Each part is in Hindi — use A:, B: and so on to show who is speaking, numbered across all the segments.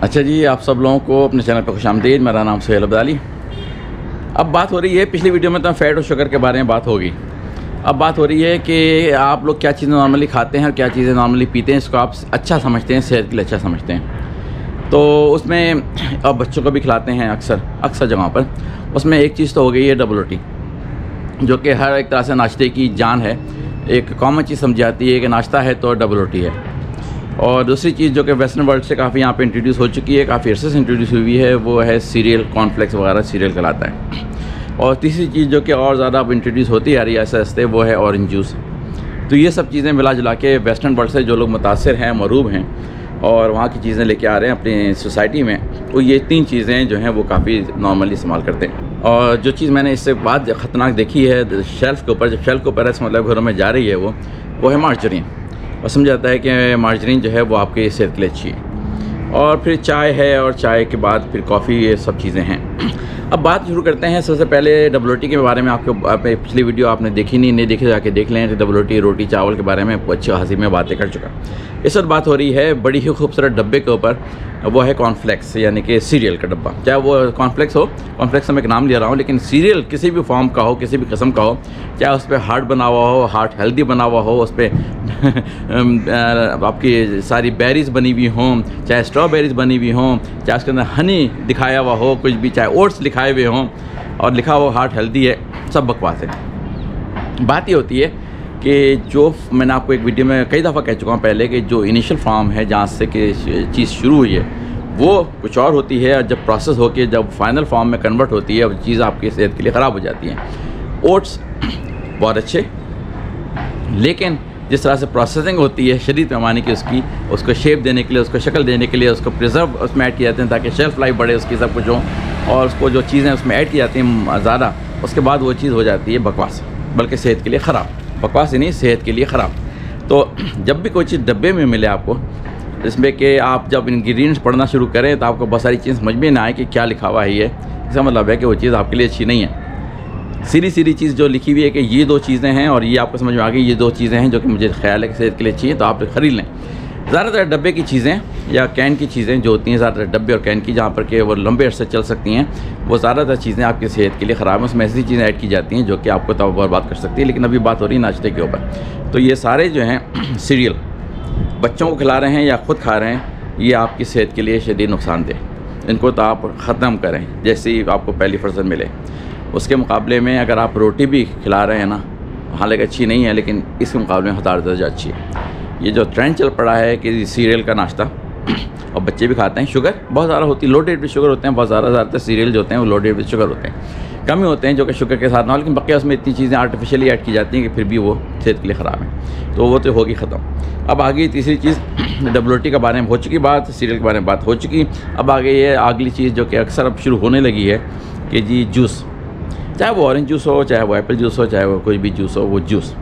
A: अच्छा जी, आप सब लोगों को अपने चैनल पर खुशामदीद। मेरा नाम सुहेल अब्दाली। अब बात हो रही है, पिछली वीडियो में तो फ़ैट और शुगर के बारे में बात होगी। अब बात हो रही है कि आप लोग क्या चीज़ें नॉर्मली खाते हैं और क्या चीज़ें नॉर्मली पीते हैं, इसको आप अच्छा समझते हैं, सेहत के लिए अच्छा समझते हैं। तो उसमें अब बच्चों को भी खिलाते हैं अक्सर जगहों पर। उसमें एक चीज़ तो हो गई है डबल रोटी, जो कि हर एक तरह से नाश्ते की जान है। एक कॉमन चीज़ समझी जाती है कि नाश्ता है तो डबल रोटी है। और दूसरी चीज़ जो कि वेस्टर्न वर्ल्ड से काफ़ी यहाँ पे इंट्रोड्यूस हो चुकी है, काफ़ी अरसे से इंट्रोड्यूस हुई है, वो है सीरियल, कॉर्नफ्लेक्स वगैरह सीरियल कहलाता है। और तीसरी चीज़ जो कि और ज़्यादा अब इंट्रोड्यूस होती आ रही है आहिस्ते आहिस्ते, वो है ऑरेंज जूस। तो ये सब चीज़ें मिला जुला के वेस्टर्न वर्ल्ड से जो लोग मुतासिर हैं, मरूब हैं और वहाँ की चीज़ें लेके आ रहे हैं अपनी सोसाइटी में, तो ये तीन चीज़ें जो हैं वो काफ़ी नॉर्मली इस्तेमाल करते हैं। और जो चीज़ मैंने इससे बाद ख़तरनाक देखी है शेल्फ़ के ऊपर, जब शेल्फ़ के ऊपर ऐसे मतलब घरों में जा रही है वो है मार्जरीन। और समझ आता है कि मार्जरीन जो है वो आपकी सेहत के लिए अच्छी है। और फिर चाय है, और चाय के बाद फिर कॉफ़ी, ये सब चीज़ें हैं। अब बात शुरू करते हैं। सबसे पहले डबल रोटी के बारे में आपको पिछली वीडियो आपने देखी नहीं देखी, जाके देख लें। तो डबल रोटी चावल के बारे में अच्छी खासी में बातें कर चुका। इस वक्त बात हो रही है बड़ी ही खूबसूरत डब्बे के ऊपर, वो है कॉर्नफ्लेक्स, यानी कि सीरियल का डब्बा। चाहे वो कॉर्नफ्लेक्स हो, कॉर्नफ्लेक्स में एक नाम ले रहा हूँ, लेकिन सीरियल किसी भी फॉर्म का हो, किसी भी किस्म का हो, चाहे उस पर हार्ट बना हुआ हो, हार्ट हेल्दी बना हुआ हो, उस पर आपकी सारी बेरीज़ बनी हुई हों, चाहे स्ट्रॉबेरीज़ बनी हुई हों, चाहे उसके अंदर हनी दिखाया हुआ हो, कुछ भी, चाहे ओट्स लिखाए हुए हों और लिखा हुआ हार्ट हेल्दी है, सब बकवास है। बात ये होती है कि जो मैंने आपको एक वीडियो में कई दफ़ा कह चुका हूँ पहले, कि जो इनिशियल फॉर्म है जहाँ से कि चीज़ शुरू हुई है वो कुछ और होती है, और जब प्रोसेस होकर जब फाइनल फॉर्म में कन्वर्ट होती है, वो चीज़ आपकी सेहत के लिए ख़राब हो जाती है। ओट्स बहुत अच्छे, लेकिन जिस तरह से प्रोसेसिंग होती है शदीद पैमाने की उसको शेप देने के लिए, उसको शक्ल देने के लिए, उसको प्रिजर्व उसमें ऐड किए जाते हैं ताकि शेल्फ़ लाइफ बढ़े उसकी, सब कुछ हो, और उसको जो चीज़ें उसमें ऐड की जाती हैं ज़्यादा, उसके बाद वो चीज़ हो जाती है बकवास, बल्कि सेहत के लिए ख़राब। बकवास ही नहीं, सेहत के लिए ख़राब। तो जब भी कोई चीज़ डब्बे में मिले आपको, इसमें कि आप जब इंग्रेडिएंट्स पढ़ना शुरू करें तो आपको बहुत सारी चीज़ समझ में ना आए कि क्या लिखा हुआ है ये, इसका मतलब है कि वो चीज़ आपके लिए अच्छी नहीं है। सीधी चीज़ जो लिखी हुई है कि ये दो चीज़ें हैं और ये आपको समझ में आ गई, ये दो चीज़ें हैं जो कि मुझे ख्याल है कि सेहत के लिए अच्छी है, तो आप ख़रीद लें। ज़्यादातर डब्बे की चीज़ें या कैन की चीज़ें जो होती हैं, ज़्यादातर डब्बे और कैन की, जहाँ पर कि वो लंबे अरसे चल सकती हैं, वो ज़्यादातर चीज़ें आपकी सेहत के लिए ख़राब हैं। उसमें ऐसी चीज़ें ऐड की जाती हैं जो कि आपको तब बर्बाद कर सकती है। लेकिन अभी बात हो रही है नाश्ते के ऊपर, तो ये सारे जो हैं सीरियल बच्चों को खिला रहे हैं या ख़ुद खा रहे हैं, ये आपकी सेहत के लिए शदीद नुकसानदेह। इनको तो आप ख़त्म करें जैसे ही आपको पहली फुर्सत मिले। उसके मुकाबले में अगर आप रोटी भी खिला रहे हैं ना, हालांकि अच्छी नहीं है, लेकिन इसके मुकाबले में 1000 दर्जा अच्छी है। ये जो ट्रेंड चल पड़ा है कि सीरियल का नाश्ता, और बच्चे भी खाते हैं, शुगर बहुत ज़्यादा होती है, लोडेड भी शुगर होते हैं बहुत ज़्यादातर सीरियल जो होते हैं वो लोडेड भी शुगर होते हैं। कम ही होते हैं जो कि शुगर के साथ ना हो, लेकिन बकिया उसमें इतनी चीज़ें आर्टिफिशियली ऐड की जाती हैं कि फिर भी वो सेहत के लिए ख़राब है। तो वो तो होगी ख़त्म। अब आगे तीसरी चीज़, डबल रोटी के बारे में हो चुकी बात, सीरियल के बारे में बात हो चुकी। अब आगे ये अगली चीज़ जो कि अक्सर अब शुरू होने लगी है कि जी जूस, चाहे वो ऑरेंज जूस हो, चाहे वो एप्पल जूस हो, चाहे वो कोई भी जूस हो, वो जूस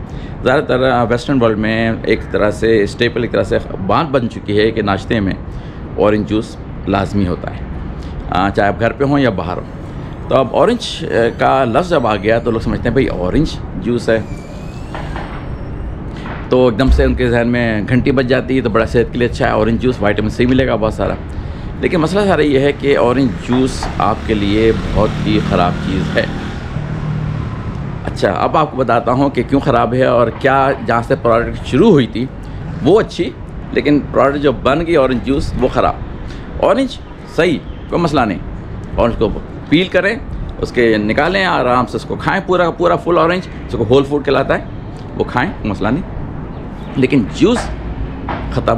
A: ज़्यादातर वेस्टर्न वर्ल्ड में एक तरह से स्टेपल, एक तरह से बात बन चुकी है कि नाश्ते में ऑरेंज जूस लाजमी होता है, चाहे आप घर पे हों या बाहर हो। तो अब ऑरेंज का लफ्ज़ जब आ गया तो लोग समझते हैं भाई ऑरेंज जूस है, तो एकदम से उनके जहन में घंटी बज जाती है, तो बड़ा सेहत के लिए अच्छा है, ऑरेंज जूस, विटामिन सी मिलेगा बहुत सारा। लेकिन मसला सारा ये है कि ऑरेंज जूस आपके लिए बहुत ही ख़राब चीज़ है। अच्छा, अब आपको बताता हूँ कि क्यों ख़राब है और क्या जहाँ से प्रोडक्ट शुरू हुई थी वो अच्छी, लेकिन प्रोडक्ट जो बन गई ऑरेंज जूस वो ख़राब। ऑरेंज सही, कोई मसला नहीं, ऑरेंज को पील करें, उसके निकालें, आराम से उसको खाएं, पूरा पूरा फुल ऑरेंज, उसको होल फूड कहलाता है, वो खाएं, मसला नहीं। लेकिन जूस ख़त्म,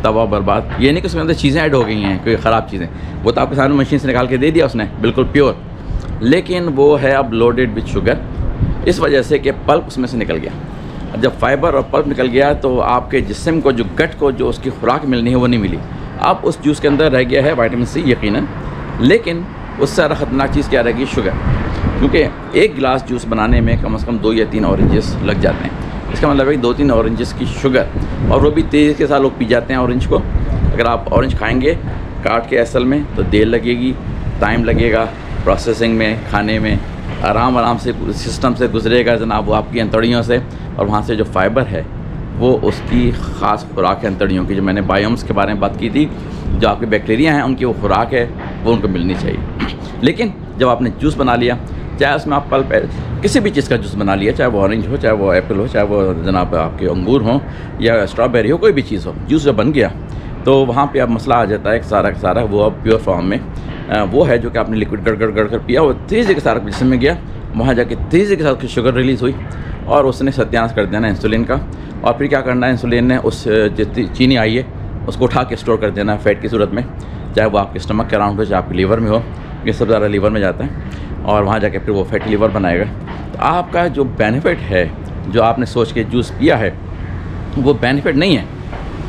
A: तबाह बर्बाद। ये नहीं कि उसमें अंदर चीज़ें ऐड हो गई हैं, कोई ख़राब चीज़ें, वो तो आपके सामने मशीन से निकाल के दे दिया उसने, बिल्कुल प्योर, लेकिन वो है अब लोडेड विद शुगर, इस वजह से कि पल्प उसमें से निकल गया। जब फाइबर और पल्प निकल गया तो आपके जिस्म को, जो गट को, जो उसकी खुराक मिलनी है वो नहीं मिली। अब उस जूस के अंदर रह गया है विटामिन सी यकीनन, लेकिन उससे ज़्यादा ख़तरनाक चीज़ क्या रहेगी, शुगर। क्योंकि एक गिलास जूस बनाने में कम से कम 2 या 3 ऑरेंजेस लग जाते हैं। इसका मतलब है 2-3 ऑरेंजेस की शुगर, और वो भी तेज़ी के साथ लोग पी जाते हैं ऑरेंज को। अगर आप ऑरेंज खाएँगे काट के असल में तो देर लगेगी, टाइम लगेगा प्रोसेसिंग में, खाने में, आराम से सिस्टम से गुजरेगा जनाब वो आपकी अंतड़ियों से, और वहाँ से जो फाइबर है वो उसकी ख़ास खुराक है अंतड़ियों की। जो मैंने बायोम्स के बारे में बात की थी, जो आपके बैक्टीरिया हैं उनकी वो खुराक है, वो उनको मिलनी चाहिए। लेकिन जब आपने जूस बना लिया, चाहे उसमें आप किसी भी चीज़ का जूस बना लिया, चाहे वो ऑरेंज हो, चाहे वो एप्पल हो, चाहे वो जनाब आपके अंगूर हों या स्ट्रॉबेरी हो, कोई भी चीज़ हो, जूस जब बन गया तो वहाँ पे अब मसला आ जाता है कि सारा का सारा वो अब प्योर फॉर्म में वो है जो कि आपने लिक्विड गड़ कर पिया, वो तेज़ी के साथ जिसम में गया, वहाँ जाके तेज़ी के साथ शुगर रिलीज़ हुई और उसने सत्यानाश कर देना इंसुलिन का। और फिर क्या करना है, इंसुलिन ने उस जितनी चीनी आई है उसको उठा के स्टोर कर देना है फैट की सूरत में, चाहे वो आपके स्टमक के अराउंड हो, चाहे आपके लीवर में हो। ये सब ज़्यादा लीवर में जाता है और वहाँ जाके फिर वो फैटी लीवर बनाएगा। तो आपका जो बेनिफिट है, जो आपने सोच के जूस पिया है, वो बेनिफिट नहीं है।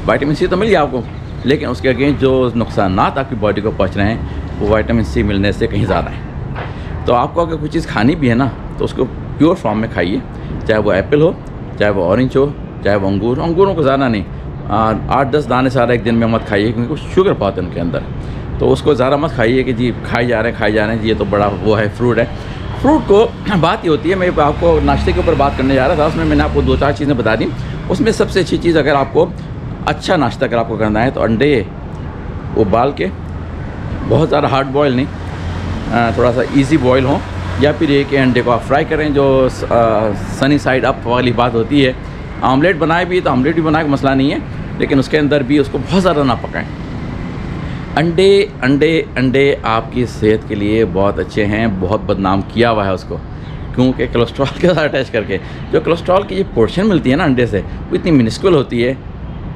A: विटामिन सी तो मिल गया आपको, लेकिन उसके अगेंस्ट जो नुकसानात आपकी बॉडी को पहुँच रहे हैं वो विटामिन सी मिलने से कहीं ज़्यादा है। तो आपको अगर कोई चीज़ खानी भी है ना, तो उसको प्योर फॉर्म में खाइए, चाहे वो एप्पल हो, चाहे वो ऑरेंज हो, चाहे वो अंगूरों को ज़्यादा नहीं, 8-10 दाने सारा एक दिन में मत खाइए, क्योंकि शुगर बहुत है उनके अंदर। तो उसको ज़्यादा मत खाइए कि जी खाई जा रहे हैं जी, ये तो बड़ा वो है फ्रूट है। फ्रूट को बात ये होती है, मैं आपको नाश्ते के ऊपर बात करने जा रहा था, उसमें मैंने आपको 2-4 चीज़ें बता दी। उसमें सबसे अच्छी चीज़, अगर आपको अच्छा नाश्ता अगर आपको करना है तो अंडे उबाल के, बहुत ज़्यादा हार्ड बॉयल नहीं, थोड़ा सा इजी बॉयल हो, या फिर ये कि अंडे को आप फ्राई करें, जो सनी साइड अप वाली बात होती है। आमलेट बनाए भी तो आमलेट भी बनाए, मसला नहीं है, लेकिन उसके अंदर भी उसको बहुत ज़्यादा ना पकाएं। अंडे आपकी सेहत के लिए बहुत अच्छे हैं, बहुत बदनाम किया हुआ है उसको, क्योंकि कोलेस्ट्रॉल के साथ अटैच करके जो कोलेस्ट्रॉल की जो पोर्शन मिलती है ना अंडे से, वो इतनी मिनिस्कुल होती है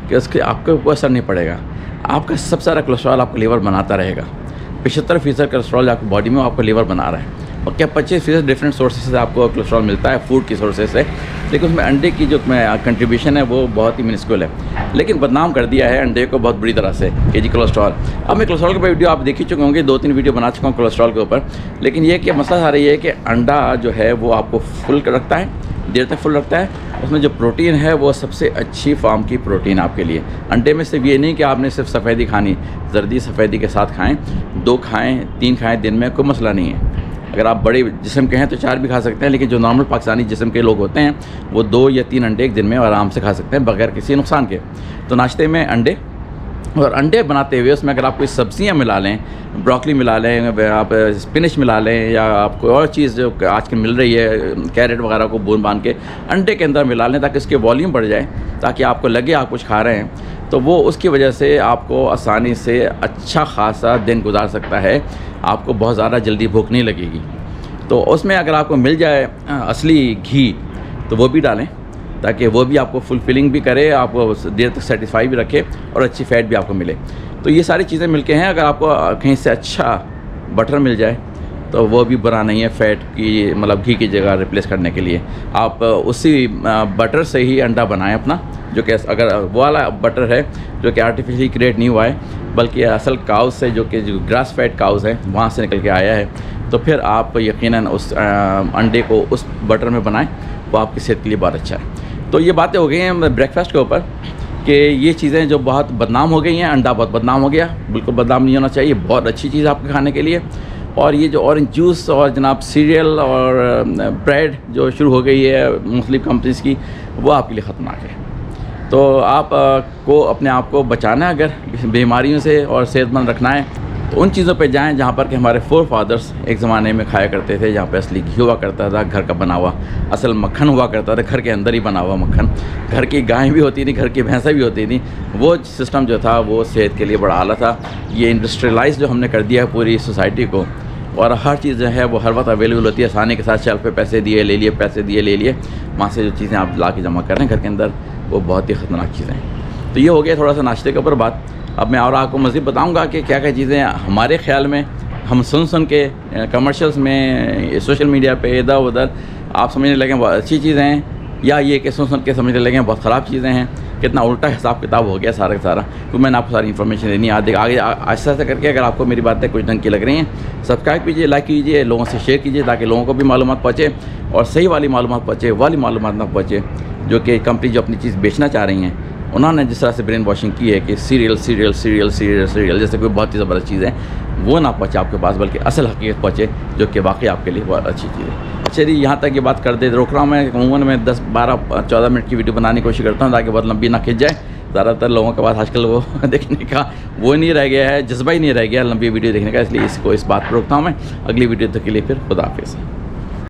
A: कि उसके आपको कोई असर नहीं पड़ेगा। आपका सब सारा कोलेस्ट्रॉल आपको लीवर बनाता रहेगा। 75% कोलेस्ट्रॉल आपकी बॉडी में आपको लीवर बना रहा है, और क्या 25% डिफरेंट सोर्सेज से आपको कोलेस्ट्रॉल मिलता है, फूड की सोर्सेज से, लेकिन उसमें अंडे की जो कंट्रीब्यूशन है वो बहुत ही मिनिस्कुल है। लेकिन बदनाम कर दिया है अंडे को बहुत बुरी तरह से कि जी कोलेस्ट्रॉल। अब मैं कोलेस्ट्रॉल के ऊपर वीडियो आप देख ही चुके होंगे, 2-3 वीडियो बना चुका हूँ कोलेस्ट्रॉल के ऊपर। लेकिन ये कि मसला सारा ये है कि अंडा जो है वो आपको फुल रखता है, देर तक फुल रखता है। उसमें जो प्रोटीन है वो सबसे अच्छी फॉर्म की प्रोटीन आपके लिए। अंडे में सिर्फ ये नहीं कि आपने सिर्फ सफ़ेदी खानी, जर्दी सफ़ेदी के साथ खाएँ, 2 खाएँ, 3 खाएँ दिन में, कोई मसला नहीं है। अगर आप बड़े जिस्म के हैं तो 4 भी खा सकते हैं, लेकिन जो नॉर्मल पाकिस्तानी जिस्म के लोग होते हैं वो 2 या 3 अंडे एक दिन में आराम से खा सकते हैं बगैर किसी नुकसान के। तो नाश्ते में अंडे, और अंडे बनाते हुए उसमें अगर आप कोई सब्जियां मिला लें, ब्रोकली मिला लें, आप स्पिनच मिला लें, या आप कोई और चीज़ जो आजकल मिल रही है, कैरेट वगैरह को बूंद बांध के अंडे के अंदर मिला लें, ताकि उसके वॉल्यूम बढ़ जाए, ताकि आपको लगे आप कुछ खा रहे हैं। तो वो उसकी वजह से आपको आसानी से अच्छा खासा दिन गुजार सकता है, आपको बहुत ज़्यादा जल्दी भूख नहीं लगेगी। तो उसमें अगर आपको मिल जाए असली घी तो वो भी डालें, ताकि वो भी आपको फुलफिलिंग भी करे, आपको देर तक सेटिस्फाई भी रखे और अच्छी फ़ैट भी आपको मिले। तो ये सारी चीज़ें मिलके हैं। अगर आपको कहीं से अच्छा बटर मिल जाए तो वो भी बुरा नहीं है, फ़ैट की मतलब घी की जगह रिप्लेस करने के लिए। आप उसी बटर से ही अंडा बनाएं अपना, जो कि अगर वो वाला बटर है जो कि आर्टिफिशियली क्रिएट नहीं हुआ है, बल्कि असल काउज से, जो कि जो ग्रास फैट काउज है वहाँ से निकल के आया है, तो फिर आप यकीनन उस अंडे को उस बटर में बनाएं, वो आपकी सेहत के लिए बहुत अच्छा है। तो ये बातें हो गई हैं ब्रेकफास्ट के ऊपर कि ये चीज़ें जो बहुत बदनाम हो गई हैं। अंडा बहुत बदनाम हो गया, बिल्कुल बदनाम नहीं होना चाहिए, बहुत अच्छी चीज़ आपके खाने के लिए। और ये जो ऑरेंज जूस और जनाब सीरियल और ब्रेड जो शुरू हो गई है मुख्तलिफ कंपनीज़ की, वो आपके लिए ख़तरनाक है। तो आप को अपने आप को बचाना है अगर बीमारियों से और सेहतमंद रखना है, तो उन चीज़ों पे जाएं जहाँ पर कि हमारे फोरफादर्स एक ज़माने में खाया करते थे, जहाँ पे असली घी हुआ करता था, घर का बना हुआ असल मक्खन हुआ करता था, घर के अंदर ही बना हुआ मक्खन, घर की गायें भी होती थी, घर की भैंसें भी होती थी। वो सिस्टम जो था वो सेहत के लिए बड़ा आला था। ये इंडस्ट्रियलाइज जो हमने कर दिया है पूरी सोसाइटी को, और हर चीज़ जो है वो हर वक्त अवेलेबल होती है आसानी के साथ, शेल्फ पे पैसे दिए ले लिए, पैसे दिए ले लिए, वहाँ से जो चीज़ें आप ला के जमा कर रहे हैं घर के अंदर, वो बहुत ही ख़तरनाक चीज़ें हैं। तो ये हो गया थोड़ा सा नाश्ते के ऊपर बात। अब मैं और आपको मज़ीद बताऊंगा कि क्या क्या चीज़ें हमारे ख्याल में हम सुन के कमर्शियल्स में, सोशल मीडिया पे इधर उधर आप समझने लगें बहुत अच्छी चीज़ें हैं, या ये कि सुन के समझने लगें बहुत ख़राब चीज़ें हैं। कितना उल्टा हिसाब किताब हो गया सारा का सारा। तो मैंने आपको सारी इन्फॉर्मेशन देनी है आगे आहिस्ता आहिस्ता करके। अगर आपको मेरी बातें कुछ ढंग की लग रही हैं, सब्सक्राइब कीजिए, लाइक कीजिए, लोगों से शेयर कीजिए, ताकि लोगों को भी मालूमात पहुँचे और सही वाली मालूमात पहुँचे, वाली मालूमात ना पहुँचे जो कि कंपनी जो अपनी चीज़ बेचना चाह रही हैं उन्होंने जिस तरह से ब्रेन वॉशिंग की है कि सीरियल जैसे कोई बहुत ही ज़बरदस्त चीज़ है, वो ना पहुँचे आपके पास, बल्कि असल हकीकत पहुँचे जो कि वाकई आपके लिए बहुत अच्छी चीज़ है। अच्छा जी, यहाँ तक ये बात कर दे रोक रहा हूँ मैं। अमूमन मैं 10, 12, 14 मिनट की वीडियो बनाने की कोशिश करता हूँ ताकि बहुत लंबी ना खिंच जाए। ज़्यादातर लोगों के पास आजकल वो देखने का वो नहीं रह गया है, जज्बा ही नहीं रह गया लंबी वीडियो देखने का, इसलिए इसको इस बात पर रोकता हूँ मैं। अगली वीडियो तक के लिए फिर खुदा हाफिज़।